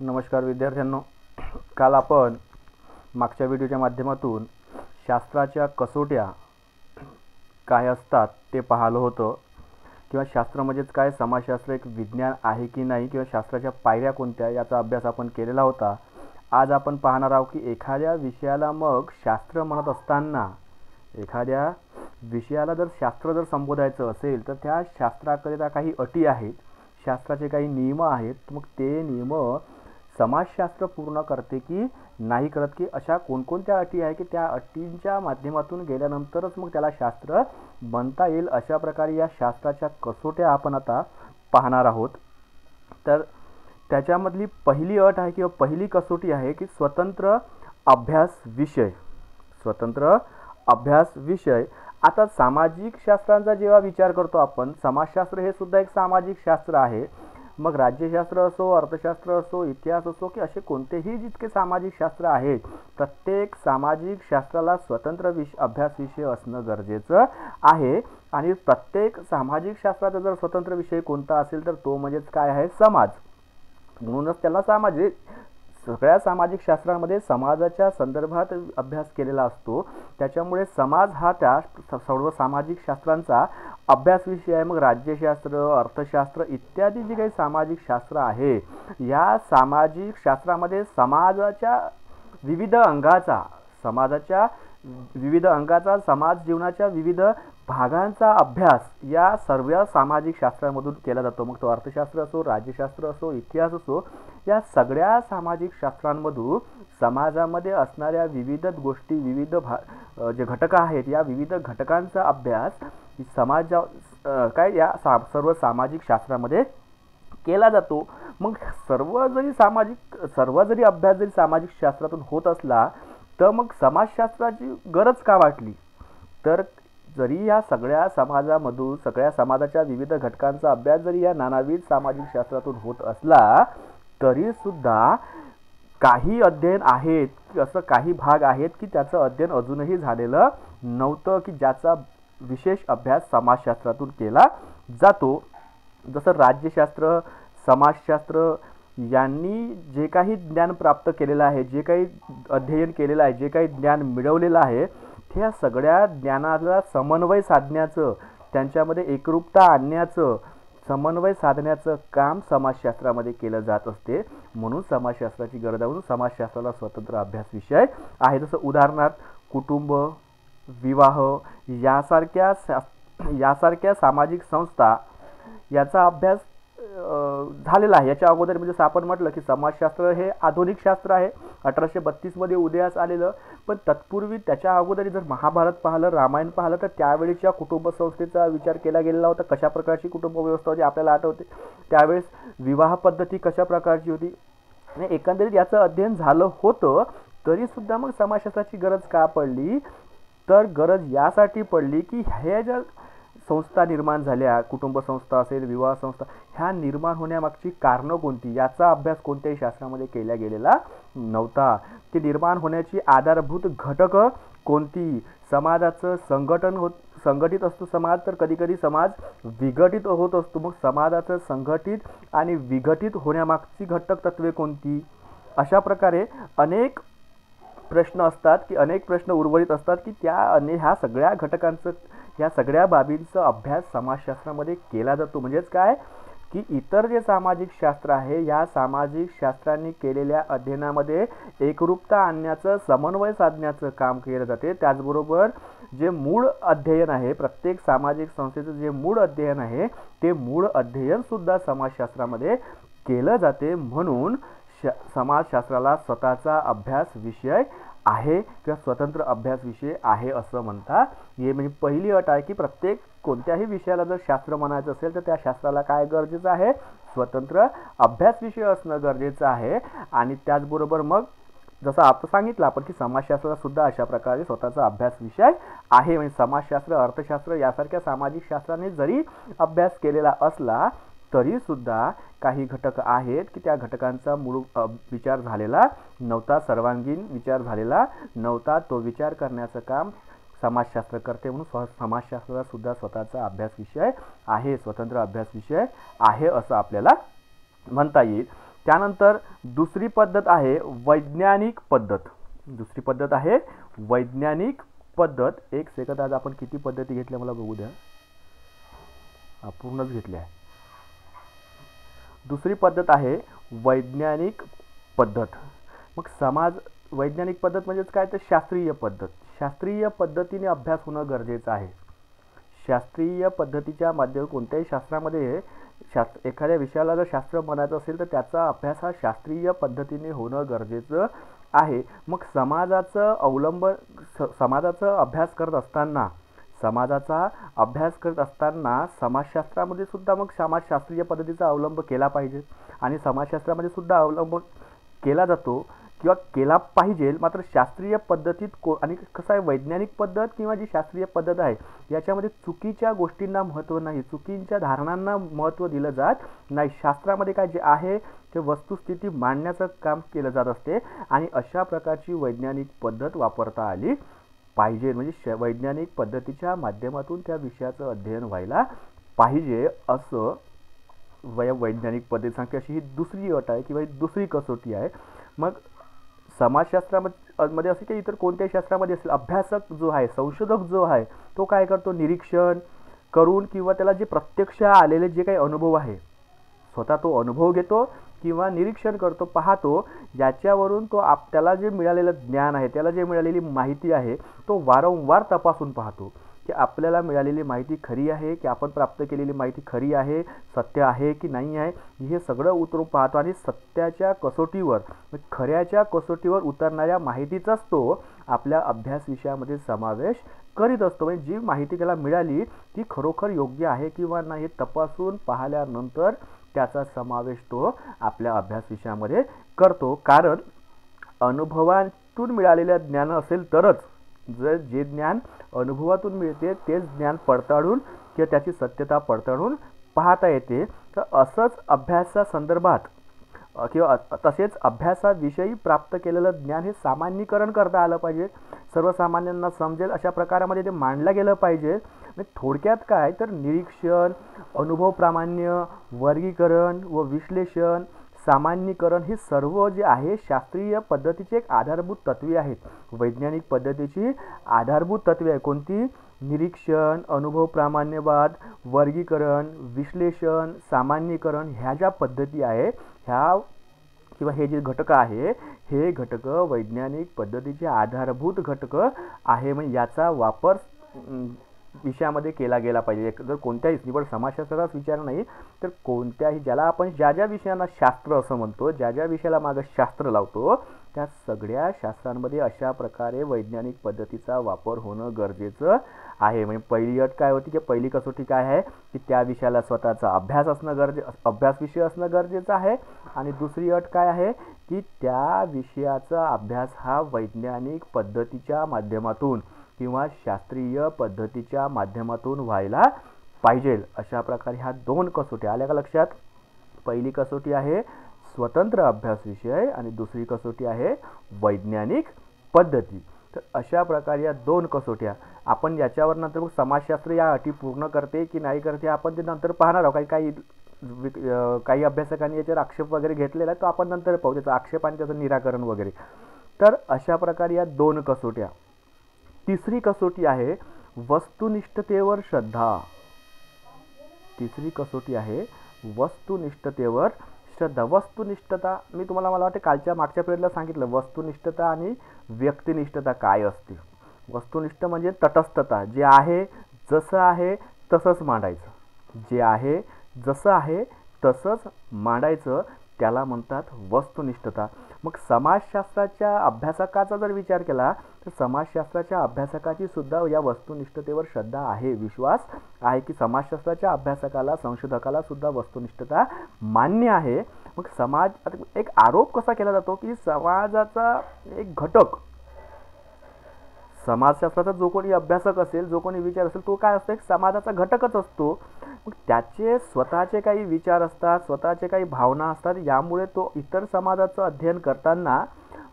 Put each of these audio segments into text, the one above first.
नमस्कार विद्यार्थ्यांनो, काल आपण मागच्या व्हिडिओच्या माध्यमातून शास्त्राच्या कसोट्या काय असतात ते पाहिलं होतं किंवा शास्त्र म्हणजेच काय, समाजशास्त्र एक विज्ञान आहे की नाही किंवा शास्त्राच्या पायऱ्या कोणत्या याचा अभ्यास आपण केलेला होता। आज आपण पाहणार आहोत की एखाद्या विषयाला मग शास्त्र म्हणत असताना एखाद्या विषयाला जर शास्त्र जर संबोधायचं असेल तर त्या शास्त्राकरिता काही अटी आहेत, शास्त्राचे काही नियम आहेत। मग ते नियम समाजशास्त्र पूर्ण करते की नाही करत, की अशा कोणकोणत्या अटी आहे की त्या अटींच्या माध्यमातून गेल्यानंतरच मग त्याला शास्त्र बनता येईल। अशा प्रकारे या शास्त्राच्या कसोट्या आपण आता पाहणार आहोत। तर त्याच्यामधली पहिली अट आहे किंवा पहिली कसोटी आहे की स्वतंत्र अभ्यास विषय। स्वतंत्र अभ्यास विषय। आता सामाजिक शास्त्रांचा जेव्हा विचार करतो आपण, समाजशास्त्र हे सुद्धा एक सामाजिक शास्त्र आहे। मग राज्यशास्त्र असो, अर्थशास्त्र असो, इतिहास असो की असे कोणतेही जितके सामाजिक शास्त्र आहेत, प्रत्येक सामाजिक शास्त्राला स्वतंत्र अभ्यास विषय असणं गरजेचं आहे। आणि प्रत्येक सामाजिक शास्त्राचा जर स्वतंत्र विषय कोणता असेल तर तो म्हणजेच काय आहे, समाज। म्हणूनच त्याला सामाजिक, सगळ्या सामाजिक शास्त्रांमध्ये समाजाच्या संदर्भात अभ्यास केलेला असतो। त्याच्यामुळे समाज हा त्या सर्व सामाजिक शास्त्रांचा अभ्यास विषय आहे। मग राज्यशास्त्र, अर्थशास्त्र इत्यादी जे काही सामाजिक शास्त्र आहे, या सामाजिक शास्त्रामध्ये समाजाच्या विविध अंगाचा समाज जीवनाच्या विविध भागांचा अभ्यास या सर्व सामाजिक शास्त्रांमधून केला जातो। मग तो अर्थशास्त्र असो, राज्यशास्त्र असो, इतिहास असो, या सगळ्या सामाजिक शास्त्रांमधून समाजामध्ये असणाऱ्या विविध गोष्टी, विविध जे घटक आहेत, या विविध घटकांचा अभ्यास या सर्व सामाजिक शास्त्रामध्ये केला जातो। मग सर्व जरी अभ्यास जरी सामाजिक शास्त्रातून होत असला तर मग समाजशास्त्राची गरज का वाटली? तर जरी या सगळ्या समाजामधून, सगळ्या समाजाच्या विविध घटकांचा अभ्यास जरी या नानाविध सामाजिक शास्त्रातून होत असला तरी सुद्धा काही अध्ययन आहेत, असं काही भाग आहेत की त्याचं अध्ययन अजूनही झालेलं नव्हतं, की ज्याचा विशेष अभ्यास समाजशास्त्रातून केला जातो। जसं राज्यशास्त्र, समाजशास्त्र यांनी जे काही ज्ञान प्राप्त केलेलं आहे, जे काही अध्ययन केलेलं आहे, जे काही ज्ञान मिळवलेलं आहे, त्या सगळ्या ज्ञानाला समन्वय साधण्याचं, त्यांच्यामध्ये एकरूपता आणण्याचं, समन्वय साधण्याचं काम समाजशास्त्रामध्ये केलं जात असते। म्हणून समाजशास्त्राची गरज आहे, म्हणून समाजशास्त्राला स्वतंत्र अभ्यास विषय आहे। जसं उदाहरणार्थ कुटुंब, विवाह यासारख्या सामाजिक संस्था याचा अभ्यास झालेला आहे। याच्या अगोदर म्हणजे आपण म्हटलं की समाजशास्त्र हे आधुनिक शास्त्र आहे, 1832 मध्ये उदयास आलेलं। पण तत्पूर्वी त्याच्या अगोदर जर महाभारत पाहिलं, रामायण पाहिलं तर त्यावेळेच्या कुटुंब संस्थेचा विचार केला गेलेला होता। कशा प्रकारची कुटुंब व्यवस्था होती आपल्याला आठवते, त्यावेळेस विवाह पद्धती कशा प्रकारची होती, आणि एकंदरीत याचं अध्ययन झालं होतं। तरी सुद्धा मग समाजशास्त्राची गरज का पडली? तर गरज यासाठी पडली की हे ज्या संस्था निर्माण झाल्या, कुटुंब संस्था असेल, विवाह संस्था, ह्या निर्माण होण्यामागची कारणं कोणती याचा अभ्यास कोणत्याही शास्त्रामध्ये केला गेलेला नव्हता। ते निर्माण होण्याची आधारभूत घटक कोणती, समाजाचं संघटित असतो समाज, तर कधी कधी समाज विघटित होत असतो। मग समाजाचं संघटित आणि विघटित होण्यामागची घटक तत्वे कोणती, अशा प्रकारे अनेक प्रश्न असतात, की अनेक प्रश्न उर्वरित असतात की ह्या सगळ्या घटकांचं, या सगळ्या बाबींचा अभ्यास समाजशास्त्रामध्ये केला जातो। म्हणजेच काय की इतर जे सामाजिक शास्त्र आहे, या सामाजिक शास्त्रांनी केलेल्या अध्ययनामध्ये एकरूपता आणण्याचं, समन्वय साधण्याचं काम केलं जाते। त्याचबरोबर जे मूळ अध्ययन आहे, प्रत्येक सामाजिक संस्थेचं जे मूळ अध्ययन आहे, ते मूळ अध्ययन सुद्धा समाजशास्त्रामध्ये केलं जाते। म्हणून समाजशास्त्राला स्वतःचा अभ्यास विषय आहे किंवा स्वतंत्र अभ्यास विषय आहे असं म्हणता येईल। म्हणजे पहिली अट आहे की प्रत्येक कोणत्याही विषयाला जर शास्त्र म्हणायचं असेल तर त्या शास्त्राला काय गरजेचं आहे, स्वतंत्र अभ्यास विषय असणं गरजेचं आहे। आणि त्याचबरोबर मग जसं आपण सांगितलं आपण की समाजशास्त्राला सुद्धा अशा प्रकारे स्वतःचा अभ्यास विषय आहे। म्हणजे समाजशास्त्र, अर्थशास्त्र यासारख्या सामाजिक शास्त्राने जरी अभ्यास केलेला असला तरी सुद्धा काही घटक आहेत की त्या घटकांचा मूळ विचार झालेला नव्हता, सर्वांगीण विचार झालेला नव्हता। तो विचार करण्याचं काम समाजशास्त्र करते। म्हणून समाजशास्त्राला सुद्धा स्वतःचा अभ्यास विषय आहे, स्वतंत्र अभ्यास विषय आहे असं आपल्याला म्हणता येईल। त्यानंतर दुसरी पद्धत आहे वैज्ञानिक पद्धत. दुसरी पद्धत आहे वैज्ञानिक पद्धत. एक सेकंद, आज आपण किती पद्धती घेतल्या मला बघू द्या. पूर्णच घेतल्या आहे. दुसरी पद्धत आहे वैज्ञानिक पद्धत. मग वैज्ञानिक पद्धत म्हणजेच काय, तर शास्त्रीय पद्धत. शास्त्रीय पद्धतीने अभ्यास होणं गरजेचं आहे. शास्त्रीय पद्धतीच्या माध्यमातून कोणत्याही शास्त्रामध्ये एखाद्या विषयाला जर शास्त्र म्हणायचं असेल तर त्याचा अभ्यास हा शास्त्रीय पद्धतीने होणं गरजेचं आहे. मग समाजाचा अभ्यास करत असताना समाजशास्त्रामध्ये सुद्धा मग समाजशास्त्रीय पद्धतीचा अवलंब केला पाहिजे आणि समाजशास्त्रामध्ये सुद्धा अवलंब केला जातो किंवा केला पाहिजे. मात्र शास्त्रीय पद्धतीत आणि कसं आहे, वैज्ञानिक पद्धत किंवा जी शास्त्रीय पद्धत आहे याच्यामध्ये चुकीच्या गोष्टींना महत्त्व नाही, चुकीच्या धारणांना महत्त्व दिलं जात नाही. शास्त्रामध्ये काय जे आहे ते वस्तुस्थिती मांडण्याचं काम केलं जात असते आणि अशा प्रकारची वैज्ञानिक पद्धत वापरता आली पाहिजे. म्हणजे वैज्ञानिक पद्धतीच्या माध्यमातून त्या विषयाचं अध्ययन व्हायला पाहिजे असं वैज्ञानिक पद्धती सांगते. अशी ही दुसरी अट आहे किंवा ही दुसरी कसोटी आहे. मग समाजशास्त्रामध्ये असे की इतर कोणत्याही शास्त्रामध्ये असेल, अभ्यासक जो आहे, संशोधक जो आहे तो काय करतो, निरीक्षण करून किंवा त्याला जे प्रत्यक्ष आलेले जे काही अनुभव आहे स्वतः तो अनुभव घेतो किंवा निरीक्षण करतो, पाहतो, ज्याच्यावरून त्याला जे मिळालेलं ज्ञान आहे, त्याला जे मिळालेली माहिती आहे तो वारंवार तपासून पाहतो की आपल्याला मिळालेली माहिती खरी आहे की आपण प्राप्त केलेली माहिती खरी आहे, सत्य आहे की नाही आहे, हे सगळं उतरून पाहतो आणि सत्याच्या कसोटीवर, खऱ्याच्या कसोटीवर उतरणाऱ्या माहितीचाच तो आपल्या अभ्यास विषयामध्ये समावेश करीत असतो. म्हणजे जी माहिती त्याला मिळाली ती खरोखर योग्य आहे किंवा नाही तपासून पाहिल्यानंतर त्याचा समावेश तो आपल्या अभ्यास विषयामध्ये करतो. कारण अनुभवातून मिळालेलं ज्ञान असेल तरच, जर जे ज्ञान अनुभवातून मिळते तेच ज्ञान पडताळून किंवा त्याची सत्यता पडताळून पाहता येते. तर असंच अभ्यासासंदर्भात किंवा तसेच अभ्यासाविषयी प्राप्त केलेलं ज्ञान हे सामान्यीकरण करता आलं पाहिजे, सर्वसामान्यांना समजेल अशा प्रकारामध्ये ते मांडलं गेलं पाहिजे. थोडक्यात काय तर निरीक्षण, अनुभव प्रामाण्य, वर्गीकरण व विश्लेषण, सामान्यीकरण हे सर्व जे आहे शास्त्रीय पद्धतीची एक आधारभूत तत्वे आहेत. वैज्ञानिक पद्धतीची आधारभूत तत्वे आहे कोणती, निरीक्षण, अनुभव प्रामाण्यवाद, वर्गीकरण, विश्लेषण, सामान्यीकरण, ह्या ज्या पद्धती आहे ह्या किंवा हे जे घटक आहे हे घटक वैज्ञानिक पद्धतीचे आधारभूत घटक आहे. म्हणजे याचा वापर विषयामध्ये केला गेला पाहिजे. जर कोणत्याही निवड समाजशास्त्राचाच विचार नाही तर कोणत्याही ज्याला आपण ज्या विषयांना शास्त्र असं म्हणतो, ज्या विषयाला मागं शास्त्र लावतो त्या सगळ्या शास्त्रांमध्ये अशा प्रकारे वैज्ञानिक पद्धतीचा वापर होणं गरजेचं आहे. म्हणजे पहिली अट काय होती की पहिली कसोटी काय आहे की त्या विषयाला स्वतःचा अभ्यास विषय असणं गरजेचं आहे आणि दुसरी अट काय आहे की त्या विषयाचा अभ्यास हा वैज्ञानिक पद्धतीच्या माध्यमातून किंवा शास्त्रीय पद्धतीच्या माध्यमातून व्हायला पाहिजे. अशा प्रकारे ह्या दोन कसोटी आल्या का लक्षात. पहिली कसोटी आहे स्वतंत्र अभ्यास विषय आणि दुसरी कसोटी आहे वैज्ञानिक पद्धती. तर अशा प्रकारे या दोन कसोट्या आपण याच्यावर नंतर मग समाजशास्त्र या अटी पूर्ण करते की नाही करते आपण ते नंतर पाहणार आहोत. काही अभ्यासकांनी याच्यावर आक्षेप वगैरे घेतलेला आहे तो आपण नंतर पाहू, त्याचा आक्षेप आणि त्याचं निराकरण वगैरे. तर अशा प्रकारे या दोन कसोट्या. तिसरी कसोटी आहे वस्तुनिष्ठतेवर श्रद्धा. तिसरी कसोटी आहे वस्तुनिष्ठतेवर श्रद्धा. वस्तुनिष्ठता मी तुम्हाला मला वाटते मागच्या पिरियडला सांगितलं वस्तुनिष्ठता आणि व्यक्तिनिष्ठता काय असते. वस्तुनिष्ठ म्हणजे तटस्थता, जे आहे जसं आहे तसंच मांडायचं, जे आहे जसं आहे तसंच मांडायचं त्याला म्हणतात वस्तुनिष्ठता. मग समाजशास्त्राच्या अभ्यासकाचा जर विचार केला तर समाजशास्त्राच्या अभ्यासकाची सुद्धा या वस्तुनिष्ठतेवर श्रद्धा आहे, विश्वास आहे की समाजशास्त्राच्या अभ्यासकाला संशोधकाला सुद्धा वस्तुनिष्ठता मान्य आहे. मग एक आरोप कसा केला जातो की समाजाचा एक घटक, समाजशास्त्राचा जो कोणी अभ्यासक असेल, जो कोणी विचार असेल तो काय असतो, एक समाजाचा घटकच असतो. मग त्याचे स्वतःचे काही विचार असतात, स्वतःचे काही भावना असतात, यामुळे तो इतर समाजाचं अध्ययन करताना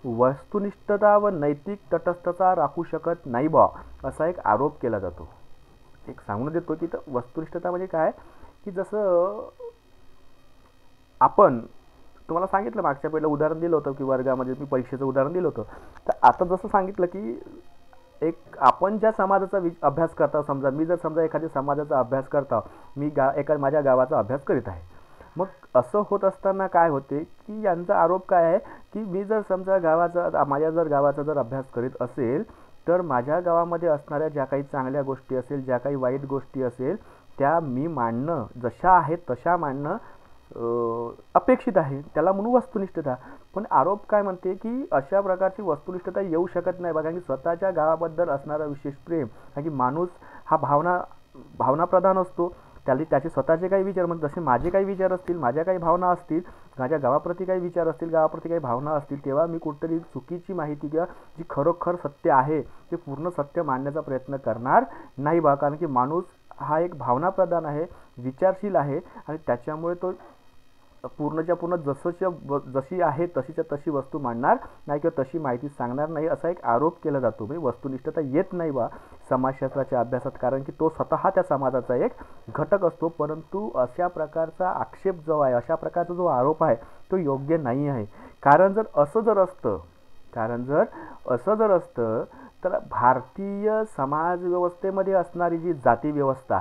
वस्तुनिष्ठता व नैतिक तटस्थता राखू शकत नाही बा, असा एक आरोप केला जातो. एक सांगून देतो की वस्तुनिष्ठता म्हणजे काय की जसं आपण तुम्हाला सांगितलं मागच्या पहिलं उदाहरण दिलं होतं की वर्गामध्ये मी परीक्षेचं उदाहरण दिलं होतं. तर आता जसं सांगितलं की एक आपण ज्या समाजाचा अभ्यास करता, समजा मी जर समजा एखाद्या समाजाचा अभ्यास करता, मी एका माझ्या गावाचा अभ्यास करीत आहे. मग असं होत असताना काय होते की यांचा आरोप काय आहे की मी जर समजा माझ्या जर गावाचा जर अभ्यास करीत असेल तर माझ्या गावामध्ये असणाऱ्या ज्या काही चांगल्या गोष्टी असेल, ज्या काही वाईट गोष्टी असेल, त्या मी मांडणं, जशा आहेत तशा मांडणं अपेक्षित आहे. त्याला म्हणून वस्तुनिष्ठता. पण आरोप काय म्हणते की अशा प्रकारची वस्तुनिष्ठता येऊ शकत नाही बघा, की स्वतःच्या गावाबद्दल असणारा विशेष प्रेम, कारण की माणूस हा भावनाप्रधान असतो. त्याचे स्वतःचे काही विचार, म्हणजे जसे माझे काही विचार असतील, माझ्या काही भावना असतील, माझ्या गावाप्रती काही विचार असतील, गावाप्रती काही भावना असतील, तेव्हा मी कुठेतरी चुकीची माहिती किंवा जी खरोखर सत्य आहे ते पूर्ण सत्य मांडण्याचा प्रयत्न करणार नाही बा. कारण की माणूस हा एक भावनाप्रधान आहे, विचारशील आहे, आणि त्याच्यामुळे तो पूर्णच्या पूर्ण जशी आहे तशीच्या तशी वस्तू मांडणार नाही किंवा तशी माहिती सांगणार नाही, असा एक आरोप केला जातो. म्हणजे वस्तुनिष्ठता येत नाही बा समाजशास्त्राच्या अभ्यासात, कारण की तो स्वतः त्या समाजाचा एक घटक असतो. परंतु अशा प्रकारचा आक्षेप जो आहे, अशा प्रकारचा जो आरोप आहे तो योग्य नाही आहे. कारण जर असं जर असतं तर भारतीय समाज व्यवस्थेमध्ये असणारी जी जाती व्यवस्था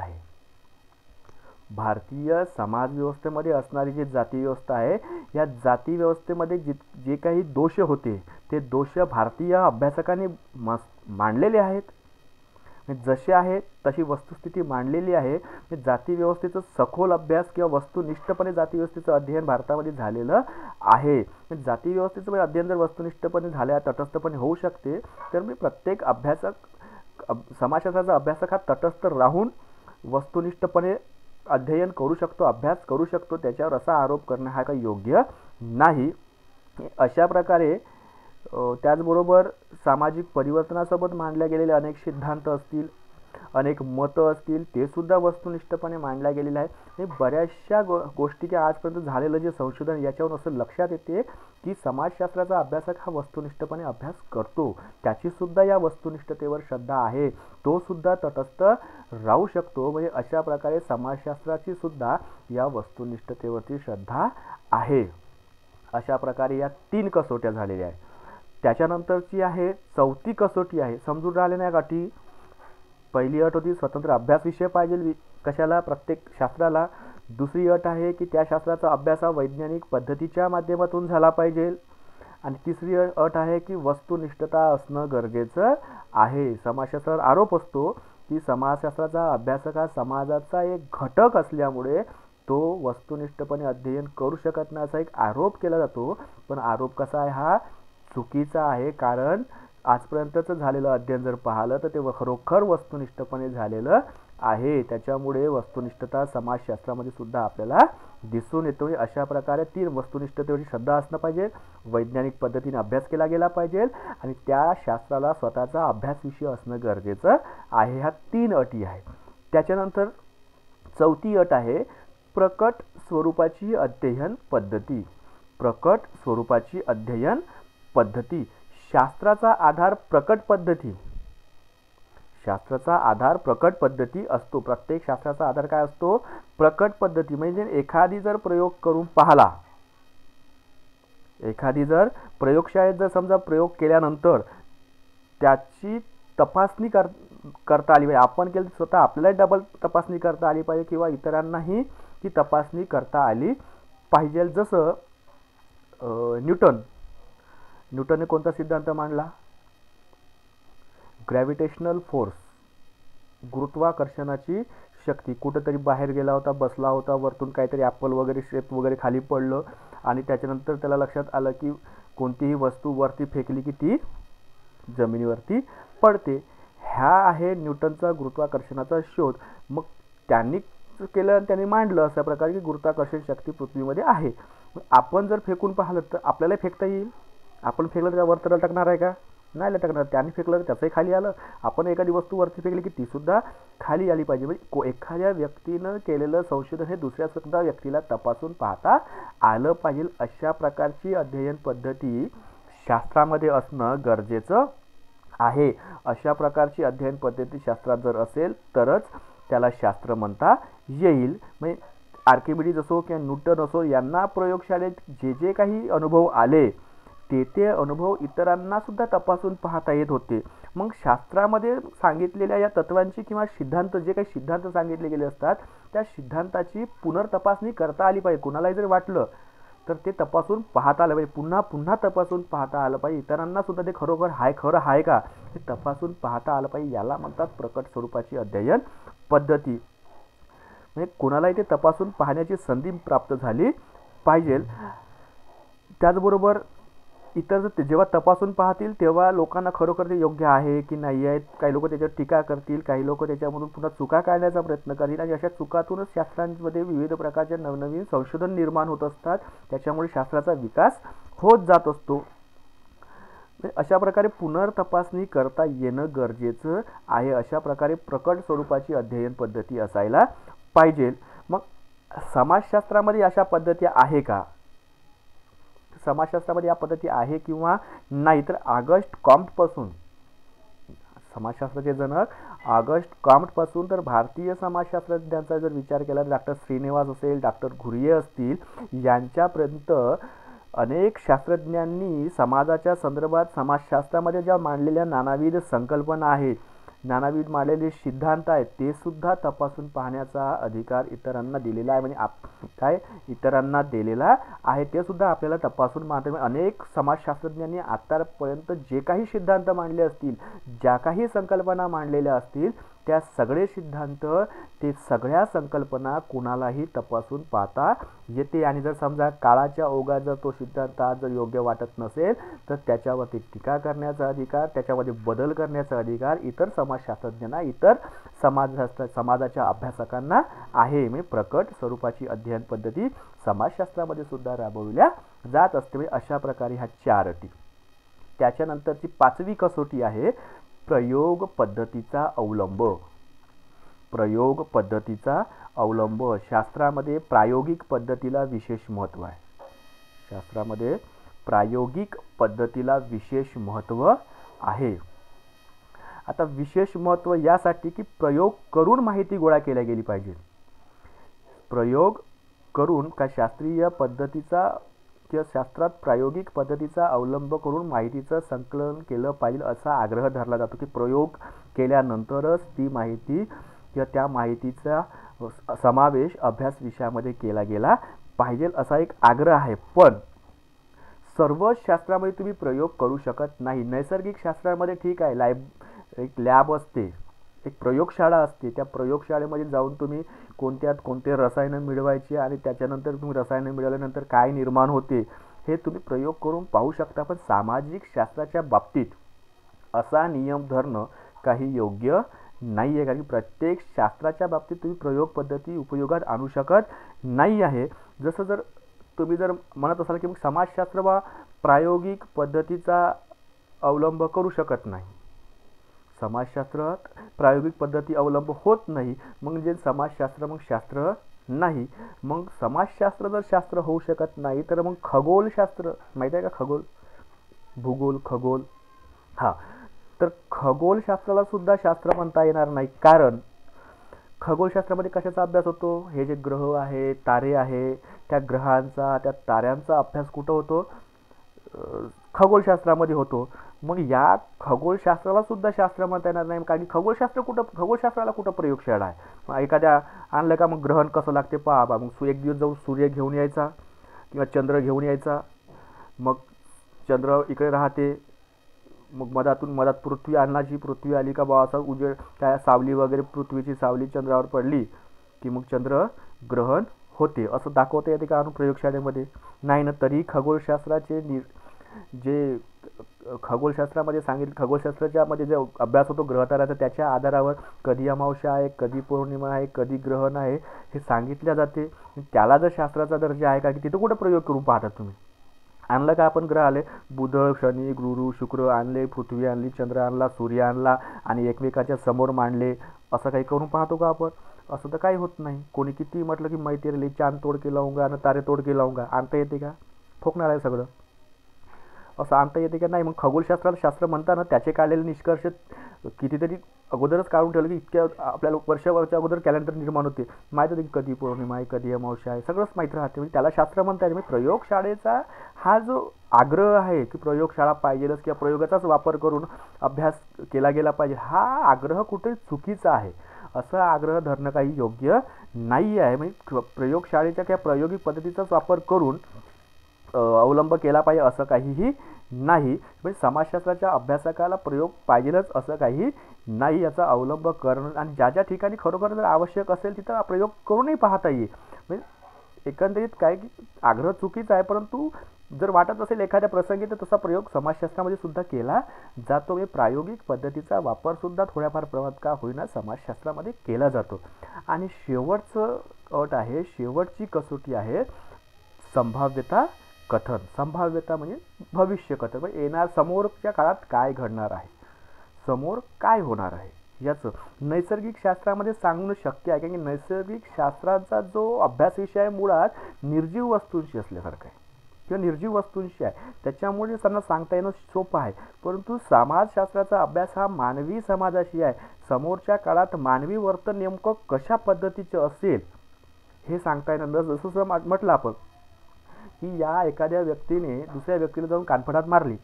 आहे, या जाती व्यवस्थेमध्ये जे काही दोष होते ते दोष भारतीय अभ्यासकांनी मांडलेले आहेत. जसे आहेत तशी वस्तुस्थिती मांडलेली आहे. जाती व्यवस्थेचा सखोल अभ्यास किंवा वस्तुनिष्ठपणे जाती व्यवस्थेचं अध्ययन भारतामध्ये झालेलं आहे. जाती व्यवस्थेचं अध्ययन जर वस्तुनिष्ठपणे झाल्या, तटस्थपणे होऊ शकते, तर मी प्रत्येक समाजशास्त्राचा अभ्यासक हा तटस्थ राहून वस्तुनिष्ठपणे अध्ययन करू शकतो, अभ्यास करू शकतो. त्याच्यावर असा आरोप करणं हा काही योग्य नाही. अशा प्रकारे त्याचबरोबर सामाजिक परिवर्तनासोबत मांडल्या गेलेले अनेक सिद्धांत असतील, अनेक मतं असतील, ते सुद्धा वस्तुनिष्ठपणे मांडल्या गेलेले आहेत. हे बऱ्याचशा गोष्टी आजपर्यंत झालेलं जे संशोधन, याच्यावरून असं लक्षात येते की समाजशास्त्राचा अभ्यासक हा वस्तुनिष्ठपणे अभ्यास करतो, त्याची सुद्धा या वस्तुनिष्ठतेवर श्रद्धा आहे, तो सुद्धा तटस्थ राहू शकतो. म्हणजे अशा प्रकारे समाजशास्त्राची सुद्धा या वस्तुनिष्ठतेवरती श्रद्धा आहे. अशा प्रकारे या 3 कसोट्या झालेल्या आहेत. त्याच्यानंतरची आहे चौथी कसोटी आहे. समजून राहिले नाही अटी? पहिली अट होती स्वतंत्र अभ्यास विषय पाहिजे कशाला, प्रत्येक शास्त्राला. दुसरी अट आहे की त्या शास्त्राचा अभ्यास हा वैज्ञानिक पद्धतीच्या माध्यमातून झाला पाहिजे. आणि तिसरी अट आहे की वस्तुनिष्ठता असणं गरजेचं आहे. समाजशास्त्रावर आरोप असतो की समाजशास्त्राचा अभ्यासक हा समाजाचा एक घटक असल्यामुळे तो वस्तुनिष्ठपणे अध्ययन करू शकत नाही, असा एक आरोप केला जातो. पण आरोप कसा आहे हा चुकीचा आहे. कारण आजपर्यंतचं झालेलं अध्ययन जर पाहिलं तर ते खरोखर वस्तुनिष्ठपणे झालेलं आहे. त्याच्यामुळे वस्तुनिष्ठता समाजशास्त्रामध्ये सुद्धा आपल्याला दिसून येतो. अशा प्रकारे 3 वस्तुनिष्ठतेवरची श्रद्धा असणं पाहिजे, वैज्ञानिक पद्धतीने अभ्यास केला गेला पाहिजे, आणि त्या शास्त्राला स्वतःचा अभ्यास विषय असणं गरजेचं आहे. ह्या 3 अटी आहेत. त्याच्यानंतर चौथी अट आहे प्रकट स्वरूपाची अध्ययन पद्धती. प्रकट स्वरूपाची अध्ययन पद्धती. शास्त्राचा आधार प्रकट पद्धती असतो. प्रत्येक शास्त्राचा आधार काय असतो? प्रकट पद्धती. म्हणजे एखादी जर प्रयोग करून पाहिला, एखादी जर प्रयोगशाळेत जर समजा प्रयोग केल्यानंतर त्याची तपासणी करता आली पाहिजे. आपण केली स्वतः आपल्याला डबल तपासणी करता आली पाहिजे किंवा इतरांनाही ती तपासणी करता आली पाहिजे. जसं न्यूटनने कोणता सिद्धांत मांडला? ग्रॅव्हिटेशनल फोर्स, गुरुत्वाकर्षणाची शक्ती. कुठेतरी बाहेर गेला होता, बसला होता, वरतून काहीतरी ॲपल वगैरे शेप वगैरे खाली पडलं, आणि त्याच्यानंतर त्याला लक्षात आलं की कोणतीही वस्तू वरती फेकली की ती जमिनीवरती पडते. ह्या आहे न्यूटनचा गुरुत्वाकर्षणाचा शोध. मग त्यांनी केलं आणि त्यांनी मांडलं अशा प्रकारे की गुरुत्वाकर्षण शक्ती पृथ्वीमध्ये आहे. आपण जर फेकून पाहिलं तर आपल्याला फेकता येईल. आपण फेकलं तर वरती लटकणार आहे का? नाही लटकणार. त्यांनी फेकलं तर त्याचंही खाली आलं. आपण एखादी वस्तू वरती फेकली की ती सुद्धा खाली आली पाहिजे. म्हणजे एखाद्या व्यक्तीनं केलेलं संशोधन हे दुसऱ्या सुद्धा व्यक्तीला तपासून पाहता आलं पाहिजे. अशा प्रकारची अध्ययन पद्धती शास्त्रामध्ये असणं गरजेचं आहे. अशा प्रकारची अध्ययन पद्धती शास्त्रात जर असेल तरच त्याला शास्त्र म्हणता येईल. म्हणजे आर्किमिडीज असो किंवा न्यूटन असो, यांना प्रयोगशाळेत जे जे काही अनुभव आले ते अनुभव इतरांना सुद्धा तपासून पाहता येत होते. मग शास्त्रामध्ये सांगितलेल्या या तत्वांची किंवा सिद्धांत, जे काही सिद्धांत सांगितले गेले असतात, त्या सिद्धांताची पुनर्तपासणी करता आली पाहिजे. कुणालाही जर वाटलं तर ते तपासून पाहता आलं पाहिजे, पुन्हा पुन्हा तपासून पाहता आलं पाहिजे. इतरांना सुद्धा ते खरोखर खरं आहे का हे तपासून पाहता आलं पाहिजे. याला म्हणतात प्रकट स्वरूपाची अध्ययन पद्धती. म्हणजे कोणालाही ते तपासून पाहण्याची संधी प्राप्त झाली पाहिजे. त्याचबरोबर इतर जेव्हा तपासून पाहतील तेव्हा लोकांना खरोखर ते योग्य आहे की नाही आहे, काही लोक त्याच्यावर टीका करतील, काही लोक त्याच्यामधून पुन्हा चुका काढण्याचा प्रयत्न करतील, आणि अशा चुकातूनच शास्त्रांमध्ये विविध प्रकारचे नवनवीन संशोधन निर्माण होत असतात. त्याच्यामुळे शास्त्राचा विकास होत जात असतो. अशा प्रकारे पुनर्तपासणी करता येणं गरजेचं आहे. अशा प्रकारे प्रकट स्वरूपाची अध्ययन पद्धती असायला पाहिजे. मग समाजशास्त्रामध्ये अशा पद्धती आहे का? समाजशास्त्रामध्ये या पद्धती आहे किंवा नाही, तर ऑगस्ट कॉम्टपासून, समाजशास्त्राचे जनक ऑगस्ट कॉम्टपासून तर भारतीय समाजशास्त्रज्ञांचा जर विचार केला तर डॉक्टर श्रीनिवास असेल, डॉक्टर घुरिये असतील, यांच्यापर्यंत अनेक शास्त्रज्ञांनी समाजाच्या संदर्भात समाजशास्त्रामध्ये ज्या मांडलेल्या नानाविध संकल्पना आहेत, नानाविध मांडलेले सिद्धांत आहेत, ते सुद्धा तपासून पाहण्याचा अधिकार इतरांना दिलेला आहे. म्हणजे काय इतरांना दिलेला आहे ते सुद्धा आपल्याला तपासून पाहता. अनेक समाजशास्त्रज्ञांनी आतापर्यंत जे काही सिद्धांत मांडले असतील, ज्या काही संकल्पना मांडलेल्या असतील, त्या सगळे सिद्धांत, ते सगळ्या संकल्पना कोणालाही तपासून पाहता येते. आणि जर समजा काळाच्या ओघात जर तो सिद्धांत आज जर योग्य वाटत नसेल तर त्याच्यावरती टीका करण्याचा अधिकार, त्याच्यामध्ये बदल करण्याचा अधिकार इतर समाजशास्त्रज्ञांना, इतर समाजाच्या अभ्यासकांना आहे. म्हणजे प्रकट स्वरूपाची अध्ययन पद्धती समाजशास्त्रामध्ये सुद्धा राबवल्या जात असते. म्हणजे अशा प्रकारे ह्या 4 अटी. त्याच्यानंतरची 5वी कसोटी आहे प्रयोग पद्धतीचा अवलंब. प्रयोग पद्धतीचा अवलंब. शास्त्रामध्ये प्रायोगिक पद्धतीला विशेष महत्त्व आहे. शास्त्रामध्ये प्रायोगिक पद्धतीला विशेष महत्त्व आहे. आता विशेष महत्त्व यासाठी की प्रयोग करून माहिती गोळा केल्या गेली पाहिजे. प्रयोग करून का शास्त्रीय पद्धतीचा किंवा शास्त्रात प्रायोगिक पद्धतीचा अवलंब करून माहितीचं संकलन केलं पाहिजे असा आग्रह धरला जातो. की प्रयोग केल्यानंतरच ती माहिती किंवा त्या माहितीचा समावेश अभ्यास विषयामध्ये केला गेला पाहिजे असा एक आग्रह आहे. पण सर्व शास्त्रामध्ये तुम्ही प्रयोग करू शकत नाही. नैसर्गिक शास्त्रामध्ये ठीक आहे, एक लॅब असते, एक प्रयोगशाळा असते. त्या प्रयोगशाळेमध्ये जाऊन तुम्ही कोणते रसायनं मिळवायची आणि त्याच्यानंतर तुम्ही रसायनं मिळवल्यानंतर काय निर्माण होते हे तुम्ही प्रयोग करून पाहू शकता. पण सामाजिक शास्त्राच्या बाबतीत असा नियम धरणं काही योग्य नाही आहे. कारण प्रत्येक शास्त्राच्या बाबतीत तुम्ही प्रयोग पद्धती उपयोगात आणू शकत नाही आहे. जसं जर तुम्ही जर म्हणत असाल की मग समाजशास्त्र वा प्रायोगिक पद्धतीचा अवलंब करू शकत नाही, समाजशास्त्रात प्रायोगिक पद्धती अवलंब होत नाही, मग जे समाजशास्त्र मग शास्त्र नाही. मग समाजशास्त्र जर शास्त्र होऊ शकत नाही तर मग खगोलशास्त्र माहिती आहे का? खगोल, भूगोल, खगोल, तर खगोलशास्त्राला सुद्धा शास्त्र म्हणता येणार नाही. कारण खगोलशास्त्रामध्ये कशाचा अभ्यास होतो? हे जे ग्रह आहे, तारे आहे, त्या ग्रहांचा, त्या ताऱ्यांचा अभ्यास कुठं होतो? खगोलशास्त्रामध्ये होतो. मग या खगोलशास्त्राला सुद्धा शास्त्र म्हणता येणार नाही. कारण खगोलशास्त्राला कुठं प्रयोगशाळा आहे? मग एखाद्या आणलं का मग ग्रहण कसं लागते पहा. मग एक दिवस जाऊन सूर्य घेऊन यायचा किंवा चंद्र घेऊन यायचा. मग चंद्र इकडे राहते, मग मधात पृथ्वी आणण्याची, पृथ्वी आली का बा असा उजेड, त्या सावली वगैरे, पृथ्वीची सावली चंद्रावर पडली की मग चंद्र ग्रहण होते. असं दाखवता येते का आणून प्रयोगशाळेमध्ये? नाही ना. तरी खगोलशास्त्राचे जे खगोलशास्त्रामध्ये खगोलशास्त्राच्या मध्ये जे अभ्यास होतो ग्रहताऱ्याचा, त्याच्या आधारावर कधी अमावस्या आहे, कधी पौर्णिमा आहे, कधी ग्रहण आहे हे सांगितले जाते. त्याला जर शास्त्राचा दर्जा आहे का? की तिथं कुठं प्रयोग करून पाहता तुम्ही? आणलं का आपण ग्रह आले, बुध, शनी, गुरु, शुक्र आणले, पृथ्वी आणली, चंद्र आणला, सूर्य आणला आणि एकमेकाच्या समोर मांडले, असं काही करून पाहतो का आपण? असं तर काही होत नाही. कोणी किती म्हटलं की मैं तेरे चांद तोड के लाऊंगा आणि तारे तोड के लाऊंगा, आणता येते का? ठोकणार आहे सगळं. असं आणता येते की नाही? मग खगोलशास्त्राला शास्त्र म्हणताना त्याचे काढलेले निष्कर्ष कितीतरी अगोदरच काढून ठेवलं की इतक्या आपल्याला वर्षाच्या अगोदर कॅलेंडर निर्माण होते, माहीत होते की कधी पौर्णिमा आहे, कधी अमावस्या आहे, सगळंच माहीत राहते. म्हणजे त्याला शास्त्र म्हणता येईल. म्हणजे प्रयोगशाळेचा हा जो आग्रह आहे की प्रयोगशाळा पाहिजेलच किंवा प्रयोगाचाच वापर करून अभ्यास केला गेला पाहिजे, हा आग्रह कुठे चुकीचा आहे. असा आग्रह धरणं काही योग्य नाही आहे. म्हणजे प्रयोगशाळेच्या किंवा प्रायोगिक पद्धतीचाच वापर करून अवलंब केला पाहिजे असं काहीही नाही. म्हणजे समाजशास्त्राच्या अभ्यासकाला प्रयोग पाहिजेलच असं काही नाही. याचा अवलंब करणं आणि ज्या ज्या ठिकाणी खरोखर जर आवश्यक असेल तिथं प्रयोग करूनही पाहता येईल. म्हणजे एकंदरीत काय की आग्रह चुकीचा आहे, परंतु जर वाटत असेल एखाद्या प्रसंगी तर तसा प्रयोग समाजशास्त्रामध्ये सुद्धा केला जातो. म्हणजे प्रायोगिक पद्धतीचा वापर सुद्धा थोड्याफार प्रमाणात का होईना समाजशास्त्रामध्ये केला जातो. आणि शेवटचं अट आहे, शेवटची कसोटी आहे संभाव्यता कथन. संभाव्यता म्हणजे भविष्य कथन. म्हणजे येणार समोरच्या काळात काय घडणार आहे, समोर काय होणार आहे याचं नैसर्गिक शास्त्रामध्ये सांगणं शक्य आहे. कारण की नैसर्गिक शास्त्राचा जो अभ्यास विषय आहे मुळात निर्जीव वस्तूंशी असल्यासारखा आहे किंवा निर्जीव वस्तूंशी आहे, त्याच्यामुळे त्यांना सांगता येणं सोपं आहे. परंतु समाजशास्त्राचा अभ्यास हा मानवी समाजाशी आहे. समोरच्या काळात मानवी वर्तन नेमकं कशा पद्धतीचं असेल हे सांगता येणं. जसं म्हटलं आपण की या एखाद्या व्यक्तीने दुसऱ्या व्यक्तीला जाऊन कानफडात मारली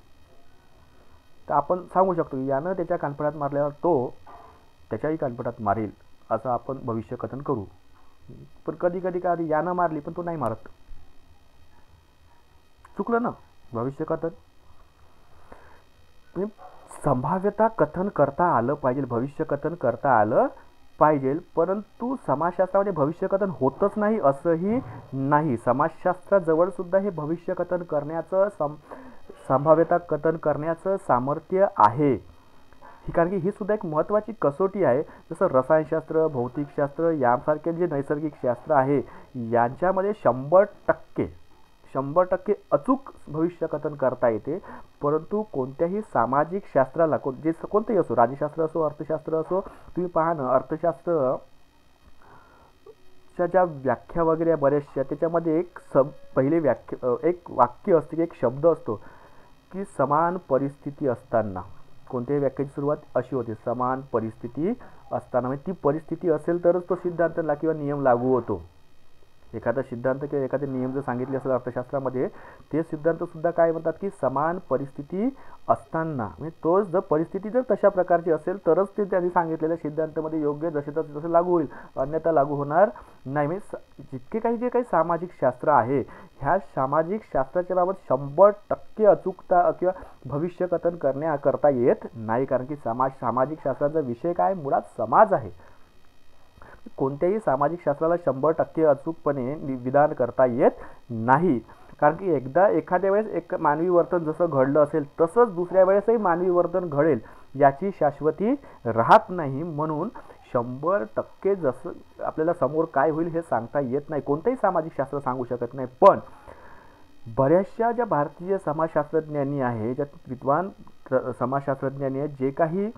तर आपण सांगू शकतो की यानं त्याच्या कानफडात मारल्यावर तो त्याच्याही कानफडात मारेल असं आपण भविष्य कथन करू. पण कधी कधी काय यानं मारली पण तो नाही मारत, चुकलं ना भविष्य कथन. संभाव्यता कथन करता आलं पाहिजे, भविष्य कथन करता आलं पाहिजे. परंतु समाजशास्त्रामध्ये भविष्य कथन होतच नाही असंही नाही. समाजशास्त्राजवळ सुद्धा हे भविष्य कथन करण्याचं संभाव्यता कथन करण्याचं सामर्थ्य आहे. कारण की ही सुद्धा एक महत्त्वाची कसोटी आहे. जसं रसायनशास्त्र, भौतिकशास्त्र यासारखे जे नैसर्गिक शास्त्र आहे यांच्यामध्ये 100% अचूक भविष्य कथन करता येते. परंतु कोणत्याही सामाजिक शास्त्राला जे कोणतेही असो, राज्यशास्त्र असो, अर्थशास्त्र असो, तुम्ही पहा ना अर्थशास्त्राच्या ज्या व्याख्या वगैरे बऱ्याचशा त्याच्यामध्ये एक वाक्य असते, एक शब्द असतो की समान परिस्थिती असताना. कोणत्याही व्याख्येची सुरुवात अशी होते, समान परिस्थिती असताना. म्हणजे ती परिस्थिती असेल तरच तो सिद्धांत किंवा नियम लागू होतो. एखादा सिद्धांत किंवा एखादे नियम जर सांगितले असेल अर्थशास्त्रामध्ये, ते सिद्धांत सुद्धा काय म्हणतात की समान परिस्थिती असताना. म्हणजे तो जर परिस्थिती जर तशा प्रकारची असेल तरच ते त्यांनी सांगितलेल्या सिद्धांतामध्ये योग्य जसे तसे लागू होईल, अन्यथा लागू होणार नाही. म्हणजे जे काही सामाजिक शास्त्र आहे ह्या सामाजिक शास्त्राच्या बाबत 100% अचूकता किंवा भविष्य कथन करता येत नाही. कारण की सामाजिक शास्त्राचा विषय काय, मुळात समाज आहे. कोणत्याही सामाजिक शास्त्राला 100% अचूकपणे विधान करता येत नाही. कारण की एकदा एखाद्या वेळेस एक मानवी वर्तन जसं घडलं असेल तसंच दुसऱ्या वेळेसही मानवी वर्तन घडेल याची शाश्वती राहत नाही. म्हणून 100% जसं आपल्याला समोर काय होईल हे सांगता येत नाही, कोणतेही सामाजिक शास्त्र सांगू शकत नाही. पण बऱ्याचशा ज्या भारतीय समाजशास्त्रज्ञांनी आहे, ज्या विद्वान समाजशास्त्रज्ञांनी आहे, जे काही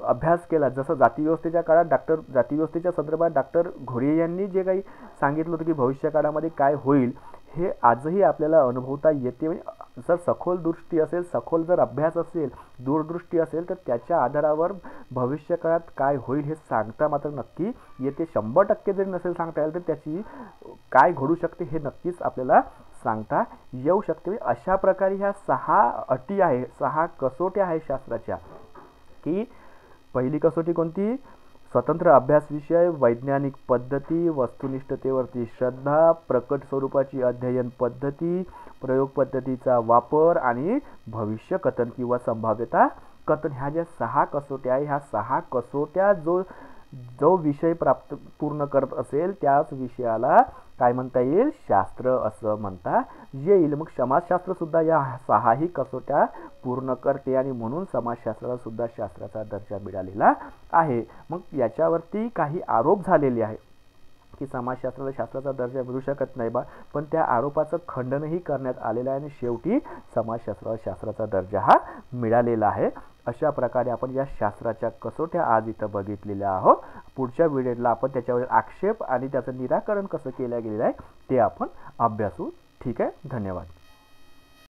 अभ्यास केला, जसं जातीव्यवस्थेच्या काळात जातीव्यवस्थेच्या संदर्भात डॉक्टर घोरे यांनी जे काही सांगितलं होतं की भविष्य काळामध्ये काय होईल हे आजही आपल्याला अनुभवता येते. म्हणजे जर सखोल दृष्टी असेल, सखोल जर अभ्यास असेल, दूरदृष्टी असेल तर त्याच्या आधारावर भविष्य काळात काय होईल हे सांगता मात्र नक्की येते. 100% जरी नसेल सांगता येईल तर त्याची काय घडू शकते हे नक्कीच आपल्याला सांगता येऊ शकते. अशा प्रकारे ह्या 6 अटी आहे, 6 कसोट्या आहे शास्त्राच्या. की पहिली कसोटी कोणती, स्वतंत्र अभ्यास विषय, वैज्ञानिक पद्धती, वस्तुनिष्ठतेवरती श्रद्धा, प्रकट स्वरूपाची अध्ययन पद्धती, प्रयोग पद्धतीचा वापर आणि भविष्य कथन किंवा संभाव्यता कथन. ह्या ज्या 6 कसोट्या आहे, ह्या 6 कसोट्या जो विषय पूर्ण करत असेल त्याच विषयाला काय म्हणता येईल, शास्त्र असं म्हणता येईल. मग समाजशास्त्र सुद्धा या 6ही कसोट्या पूर्ण करते आणि म्हणून समाजशास्त्राला सुद्धा शास्त्राचा दर्जा मिळालेला आहे. मग याच्यावरती काही आरोप झालेले आहे की समाजशास्त्राला शास्त्राचा दर्जा मिळू शकत नाही बा, पण त्या आरोपाचं खंडनही करण्यात आलेलं आहे आणि शेवटी समाजशास्त्राला शास्त्राचा दर्जा हा मिळालेला आहे. अशा प्रकारे आपण या शास्त्राच्या कसोट्या आज इथं बघितलेल्या आहोत. पुढच्या व्हिडिओला आपण त्याच्यावर आक्षेप आणि त्याचं निराकरण कसं केलं गेलेलं आहे ते आपण अभ्यासू. ठीक आहे, धन्यवाद.